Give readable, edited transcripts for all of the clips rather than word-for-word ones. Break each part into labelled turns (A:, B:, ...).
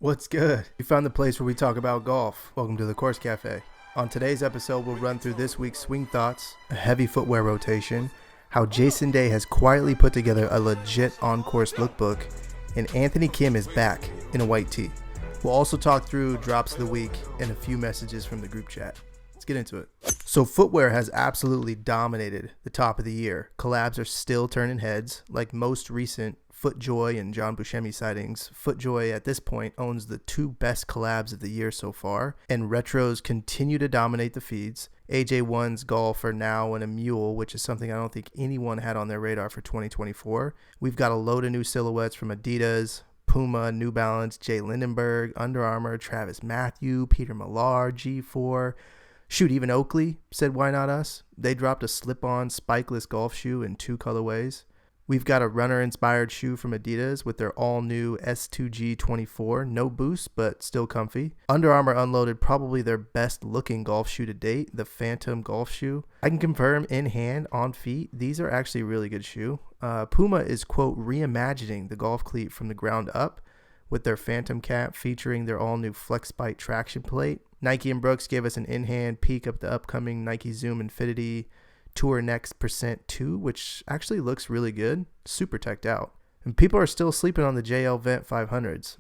A: What's good? You found the place where we talk about golf. Welcome to the Course Café. On today's episode, we'll run through this week's swing thoughts, a heavy footwear rotation, how Jason Day has quietly put together a legit on-course lookbook, and Anthony Kim is back in a white tee. We'll also talk through drops of the week and a few messages from the group chat. Let's get into it. So Footwear has absolutely dominated the top of the year. Collabs are still turning heads. Like most recent Footjoy and John Buscemi sightings, Footjoy at this point owns the two best collabs of the year so far, and retros continue to dominate the feeds. AJ1's golf are now in a mule, which is something I don't think anyone had on their radar for 2024. We've got a load of new silhouettes from Adidas, Puma, New Balance, Jay Lindenberg, Under Armour, Travis Matthew, Peter Millar, G4. Shoot, even Oakley said, why not us? They dropped a slip-on spikeless golf shoe in two colorways. We've got a runner-inspired shoe from Adidas with their all-new S2G24. No boost, but still comfy. Under Armour unloaded probably their best-looking golf shoe to date, the Phantom golf shoe. I can confirm in hand, on feet, these are actually a really good shoe. Puma is, quote, reimagining the golf cleat from the ground up with their Phantom cap featuring their all-new FlexBite traction plate. Nike and Brooks gave us an in-hand peek of the upcoming Nike Zoom Infinity Tour Next Percent 2, which actually looks really good, super teched out. And people are still sleeping on the JL Vent 500s.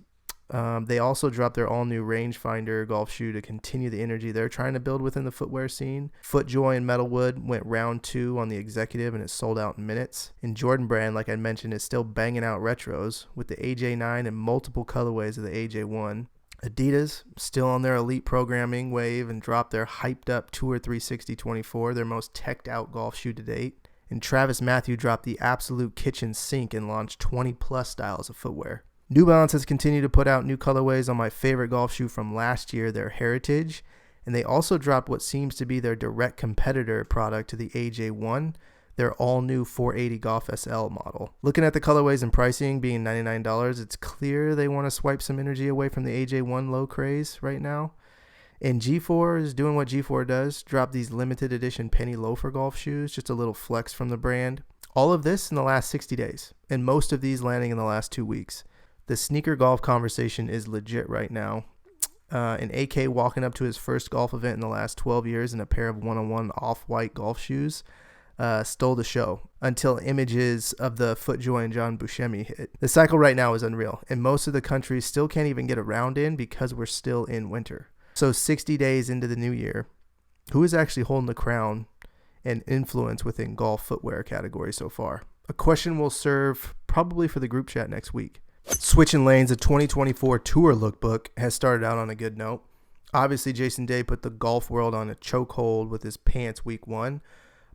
A: They also dropped their all-new rangefinder golf shoe to continue the energy they're trying to build within the footwear scene. Footjoy and Metalwood went round 2 on the executive and it sold out in minutes. And Jordan Brand, like I mentioned, is still banging out retros with the AJ9 and multiple colorways of the AJ1. Adidas still on their elite programming wave and dropped their hyped up Tour 360 24, their most teched out golf shoe to date. And Travis Matthew dropped the absolute kitchen sink and launched 20 plus styles of footwear. New Balance has continued to put out new colorways on my favorite golf shoe from last year, their Heritage. And they also dropped what seems to be their direct competitor product to the AJ1, their all-new 480 Golf SL model. Looking at the colorways and pricing being $99, it's clear they want to swipe some energy away from the AJ1 low craze right now. And G4 is doing what G4 does, drop these limited edition penny loafer golf shoes, just a little flex from the brand. All of this in the last 60 days, and most of these landing in the last 2 weeks. The sneaker golf conversation is legit right now. And AK walking up to his first golf event in the last 12 years in a pair of one-on-one off-white golf shoes stole the show until images of the Footjoy and John Buscemi hit. The cycle right now is unreal, and most of the country still can't even get a round in because we're still in winter. So 60 days into the new year, who is actually holding the crown and influence within golf footwear category so far? A question will serve probably for the group chat next week. Switching lanes, the 2024 Tour lookbook has started out on a good note. Obviously, Jason Day put the golf world on a chokehold with his pants week 1.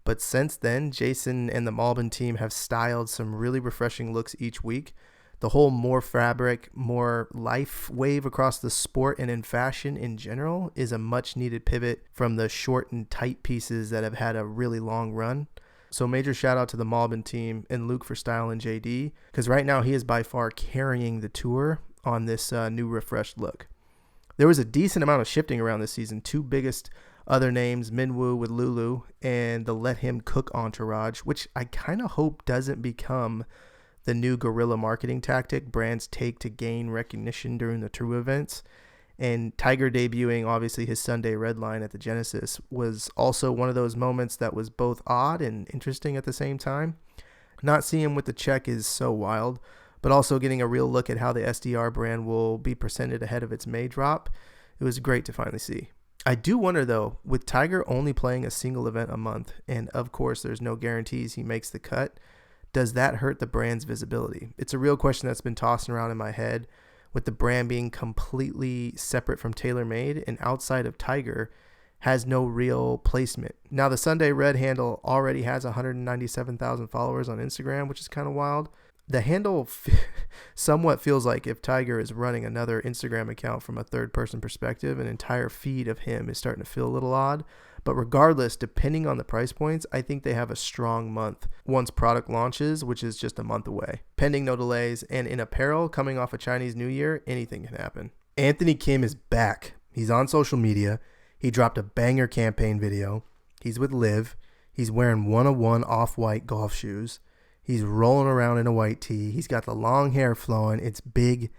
A: But since then, Jason and the Malbon team have styled some really refreshing looks each week. The whole more fabric, more life wave across the sport and in fashion in general is a much needed pivot from the short and tight pieces that have had a really long run. So major shout out to the Malbon team and Luke for Style and JD, because right now he is by far carrying the tour on this new refreshed look. There was a decent amount of shifting around this season. Two biggest other names, Minwoo with Lulu and the Let Him Cook entourage, which I kind of hope doesn't become the new guerrilla marketing tactic brands take to gain recognition during the tour events. And Tiger debuting, obviously, his Sunday red line at the Genesis was also one of those moments that was both odd and interesting at the same time. Not seeing him with the check is so wild, but also getting a real look at how the SDR brand will be presented ahead of its May drop. It was great to finally see. I do wonder, though, with Tiger only playing a single event a month, and of course there's no guarantees he makes the cut, does that hurt the brand's visibility? It's a real question that's been tossing around in my head, with the brand being completely separate from TaylorMade and outside of Tiger has no real placement. Now, the Sunday Red handle already has 197,000 followers on Instagram, which is kind of wild. The handle somewhat feels like if Tiger is running another Instagram account from a third-person perspective, an entire feed of him is starting to feel a little odd. But regardless, depending on the price points, I think they have a strong month once product launches, which is just a month away. Pending no delays, and in apparel, coming off a Chinese New Year, anything can happen. Anthony Kim is back. He's on social media. He dropped a banger campaign video. He's with Liv. He's wearing one-on-one off-white golf shoes. He's rolling around in a white tee. He's got the long hair flowing. It's big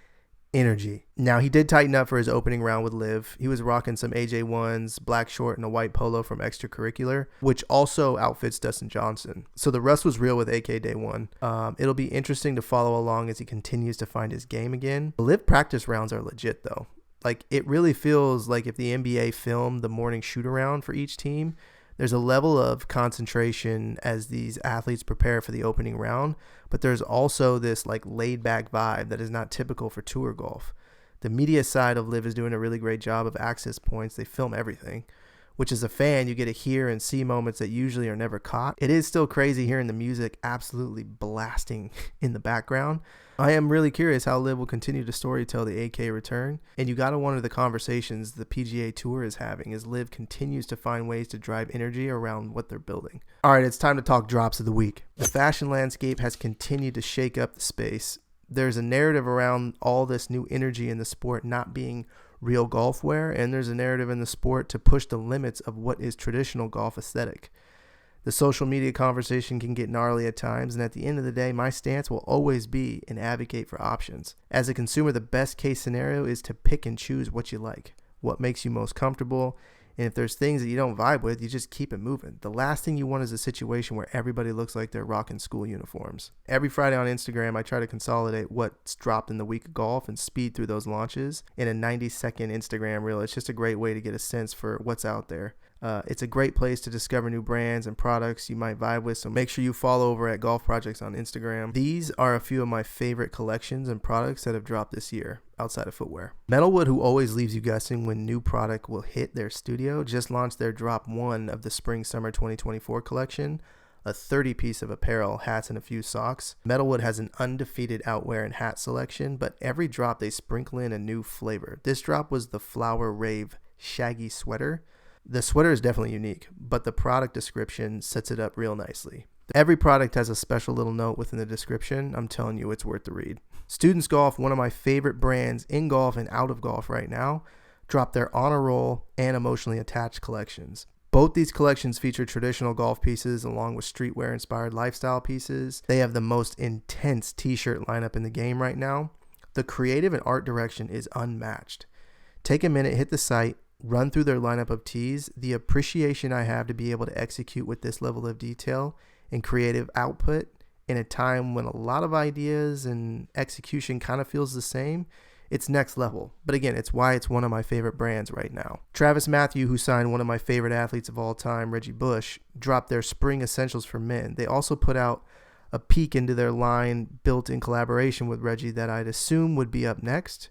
A: energy. Now, he did tighten up for his opening round with Liv. He was rocking some AJ1s, black short, and a white polo from Extracurricular, which also outfits Dustin Johnson. So the rust was real with AK Day 1. It'll be interesting to follow along as he continues to find his game again. The Liv practice rounds are legit, though. Like, it really feels like if the NBA filmed the morning shoot-around for each team, there's a level of concentration as these athletes prepare for the opening round, but there's also this like laid-back vibe that is not typical for tour golf. The media side of Liv is doing a really great job of access points. They film everything, which as a fan, you get to hear and see moments that usually are never caught. It is still crazy hearing the music absolutely blasting in the background. I am really curious how Liv will continue to storytell the AK return, and you got to wonder the conversations the PGA Tour is having as Liv continues to find ways to drive energy around what they're building. All right, it's time to talk drops of the week. The fashion landscape has continued to shake up the space. There's a narrative around all this new energy in the sport not being real golf wear, and there's a narrative in the sport to push the limits of what is traditional golf aesthetic. The social media conversation can get gnarly at times, and at the end of the day, my stance will always be and advocate for options. As a consumer, the best case scenario is to pick and choose what you like, what makes you most comfortable, and if there's things that you don't vibe with, you just keep it moving. The last thing you want is a situation where everybody looks like they're rocking school uniforms. Every Friday on Instagram, I try to consolidate what's dropped in the week of golf and speed through those launches in a 90-second Instagram reel. It's just a great way to get a sense for what's out there. It's a great place to discover new brands and products you might vibe with, so make sure you follow over at Golf Projects on Instagram. These are a few of my favorite collections and products that have dropped this year outside of footwear. Metalwood, who always leaves you guessing when new product will hit their studio, just launched their drop 1 of the Spring-Summer 2024 collection, a 30-piece of apparel, hats, and a few socks. Metalwood has an undefeated outwear and hat selection, but every drop they sprinkle in a new flavor. This drop was the Flower Rave Shaggy Sweater. The sweater is definitely unique, but the product description sets it up real nicely. Every product has a special little note within the description. I'm telling you, it's worth the read. Students Golf, one of my favorite brands in golf and out of golf right now, dropped their Honor Roll and Emotionally Attached collections. Both these collections feature traditional golf pieces along with streetwear-inspired lifestyle pieces. They have the most intense t-shirt lineup in the game right now. The creative and art direction is unmatched. Take a minute, hit the site, run through their lineup of tees. The appreciation I have to be able to execute with this level of detail and creative output in a time when a lot of ideas and execution kind of feels the same, it's next level. But again, it's why it's one of my favorite brands right now. Travis Matthew, who signed one of my favorite athletes of all time, Reggie Bush, dropped their Spring Essentials for Men. They also put out a peek into their line built in collaboration with Reggie that I'd assume would be up next.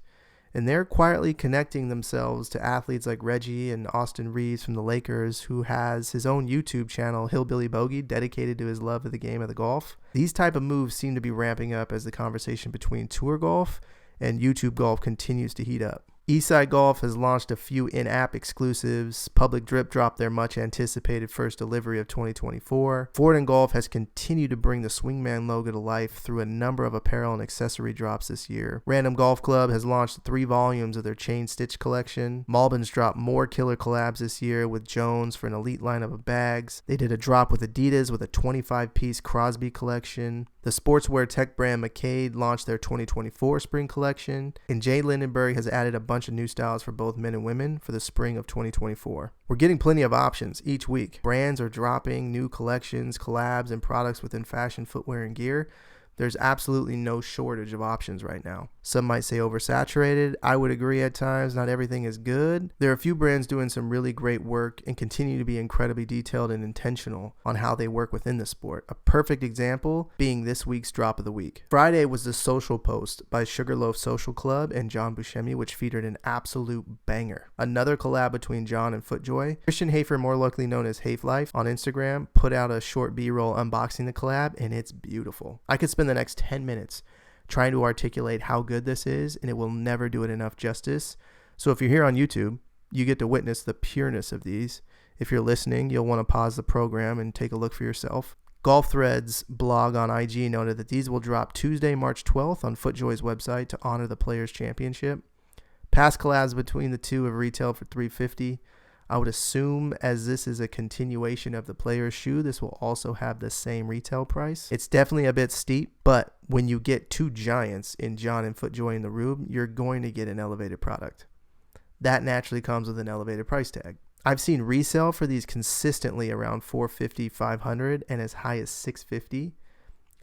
A: And they're quietly connecting themselves to athletes like Reggie and Austin Reeves from the Lakers, who has his own YouTube channel, Hillbilly Bogey, dedicated to his love of the game of the golf. These type of moves seem to be ramping up as the conversation between tour golf and YouTube golf continues to heat up. Eastside Golf has launched a few in-app exclusives. Public Drip dropped their much-anticipated first delivery of 2024. Ford & Golf has continued to bring the Swingman logo to life through a number of apparel and accessory drops this year. Random Golf Club has launched 3 volumes of their Chain Stitch collection. Malbin's dropped more killer collabs this year with Jones for an elite lineup of bags. They did a drop with Adidas with a 25-piece Crosby collection. The sportswear tech brand McCade launched their 2024 spring collection, and Jay Lindenberg has added a bunch of new styles for both men and women for the spring of 2024. We're getting plenty of options each week. Brands are dropping new collections, collabs, and products within fashion, footwear, and gear. There's absolutely no shortage of options right now. Some might say oversaturated. I would agree at times. Not everything is good. There are a few brands doing some really great work and continue to be incredibly detailed and intentional on how they work within the sport. A perfect example being this week's drop of the week. Friday was the social post by Sugarloaf Social Club and John Buscemi, which featured an absolute banger. Another collab between John and Footjoy. Christian Hafer, more locally known as Hafe Life on Instagram, put out a short B-roll unboxing the collab, and it's beautiful. I could spend the next 10 minutes trying to articulate how good this is, and it will never do it enough justice. So if you're here on YouTube, you get to witness the pureness of these. If you're listening, you'll want to pause the program and take a look for yourself. Golf Threads blog on IG noted that these will drop Tuesday, March 12th on Footjoy's website to honor the Players Championship. Past collabs between the two have retailed for $350. I would assume as this is a continuation of the player's shoe, this will also have the same retail price. It's definitely a bit steep, but when you get two giants in John and Footjoy in the room, you're going to get an elevated product. That naturally comes with an elevated price tag. I've seen resale for these consistently around $450, $500, and as high as $650.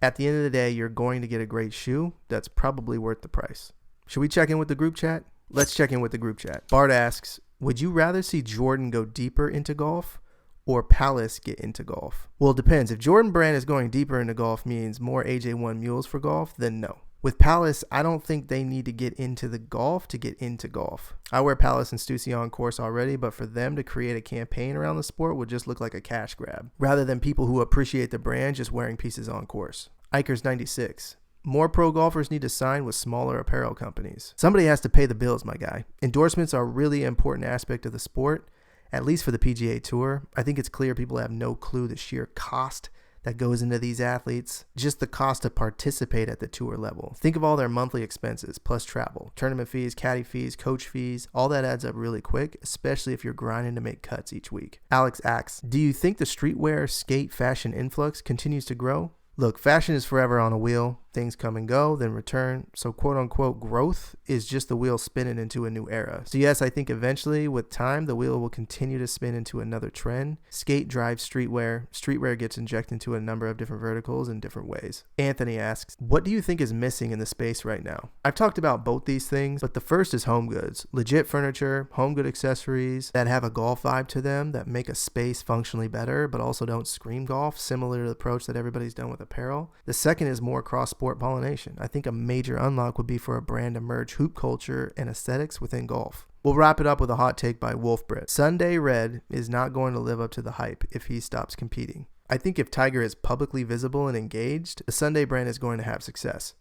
A: At the end of the day, you're going to get a great shoe that's probably worth the price. Should we check in with the group chat? Let's check in with the group chat. Bart asks, would you rather see Jordan go deeper into golf or Palace get into golf? Well, it depends. If Jordan Brand is going deeper into golf means more AJ1 mules for golf, then no. With Palace, I don't think they need to get into the golf to get into golf. I wear Palace and Stussy on course already, but for them to create a campaign around the sport would just look like a cash grab, rather than people who appreciate the brand just wearing pieces on course. Ikers 96. More pro golfers need to sign with smaller apparel companies. Somebody has to pay the bills, my guy. Endorsements are a really important aspect of the sport, at least for the PGA Tour. I think it's clear people have no clue the sheer cost that goes into these athletes, just the cost to participate at the tour level. Think of all their monthly expenses, plus travel, tournament fees, caddy fees, coach fees, all that adds up really quick, especially if you're grinding to make cuts each week. Alex asks, do you think the streetwear skate fashion influx continues to grow? Look, fashion is forever on a wheel. Things come and go, then return. So quote unquote growth is just the wheel spinning into a new era. So yes, I think eventually with time, the wheel will continue to spin into another trend. Skate drives streetwear. Streetwear gets injected into a number of different verticals in different ways. Anthony asks, what do you think is missing in the space right now? I've talked about both these things, but the first is home goods. Legit furniture, home good accessories that have a golf vibe to them that make a space functionally better, but also don't scream golf, similar to the approach that everybody's done with apparel. The second is more cross-sport pollination. I think a major unlock would be for a brand to merge hoop culture and aesthetics within golf. We'll wrap it up with a hot take by Wolf Britt. Sunday Red is not going to live up to the hype if he stops competing. I think if Tiger is publicly visible and engaged, the Sunday brand is going to have success.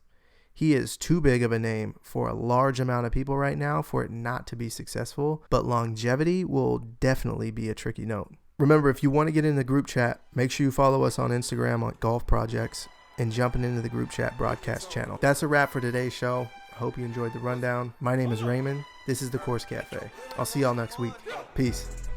A: He is too big of a name for a large amount of people right now for it not to be successful, but longevity will definitely be a tricky note. Remember, if you want to get in the group chat, make sure you follow us on Instagram on Golf Projects and jumping into the group chat broadcast channel. That's a wrap for today's show. I hope you enjoyed the rundown. My name is Raymond. This is the Course Cafe. I'll see y'all next week. Peace.